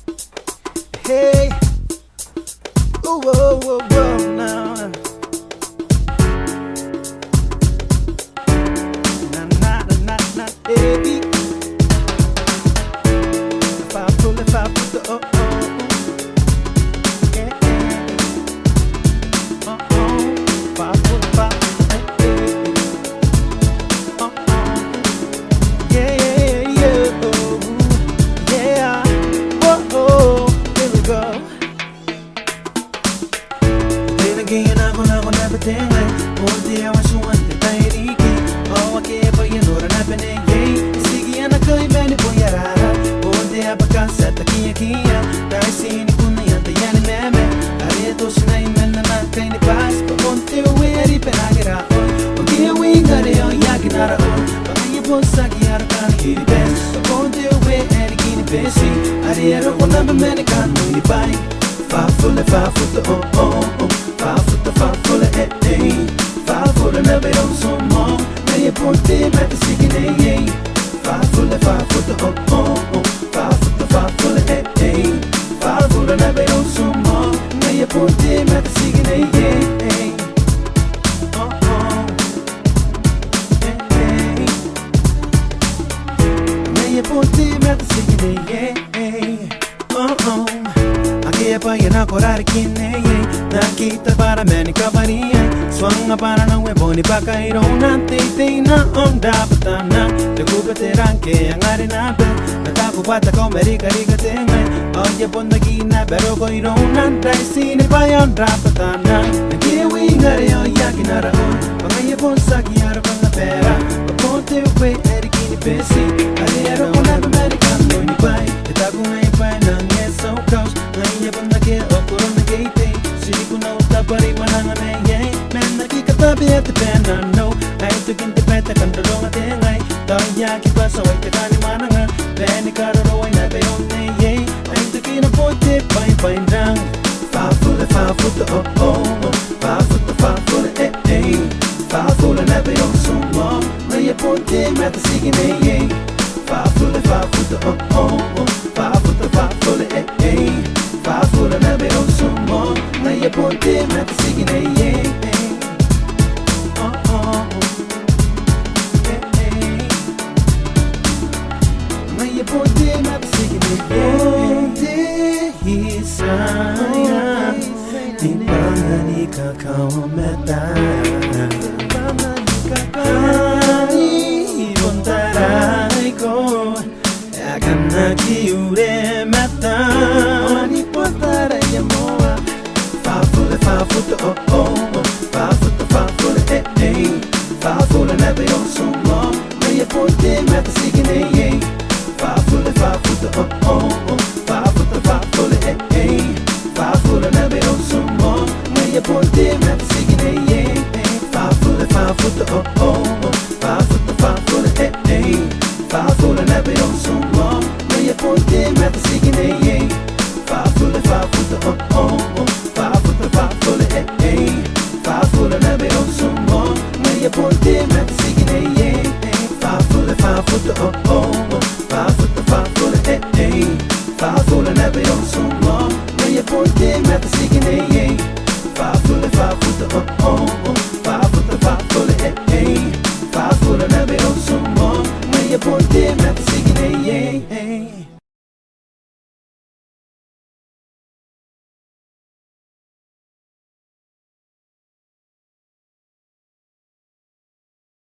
Hey, ooh, whoa, whoa, whoa, now. Na na na na na, baby. If I pull the oh oh, yeah, oh oh. If I pull oh oh, yeah, yeah, yeah, oh, yeah, oh oh. Here we go. Then again, I'm gonna everything like one day I was one to buy it. Oh, I can't buy you know that I've been in gay. Sige, and I can't buy it for your rara. One day I began set the key here. I see any good night, the young man. I read those name and the night kind of pass. But one day we're it, and I get out. Okay, we got it on Yakinara. But I put Saki out of the best. But one day we're at a guinea busy. I read a one number man, I can't know you buy. 5 foot, oh oh oh. 5 foot, eh eh. 5 foot, never on so more. Now you put them at the second eh. 5 foot, oh oh oh. 5 foot, eh eh. 5 foot, never on so more. Now you put them at the second eh. Oh oh, eh eh. Now you put them at the second eh. Oh oh. Pa yana korar kinne na kita para meni kabari swanga para na we boni pakairo na te na onda patana te gubete ranke angare na be na ta kubata ko meri kari kate ngai oye bondagi na bero ko iro na dai sine pa yandra patana ke we ngare yo yakinara pangaye bonsa ki aro kana pera ponte we erikini pesi ale aro kona american no ni pai ta kunai pai na so close. Naya banda ke okoro na gate. Siri kuna uta pari mananga na yay. Man nakikatabi at the pen I know. I took in the peta kandalo nga tengay. Daya ki pa sa way tekani mananga. Beni kararo ay nabayon na yay. I took in a bote pay nang. 5 foot oh oh oh. 5 foot eh eh. 5 foot nabayon sumo. Naya bote mata sige na yay. 5 foot oh oh oh. 5 foot eh eh. 5 foot never on sumo. Na ye ponte mata sige na ye. Oh oh eh eh. Na ye ponte mata sige na ye. Ponte hisaya di pangani kakameta. Ani bontarai ko. Akan nakiure mata. Ani potara yamoa. 5 foot oh oh oh. 5 foot eh eh. 5 foot never on so long. Na ye ponte mata sige na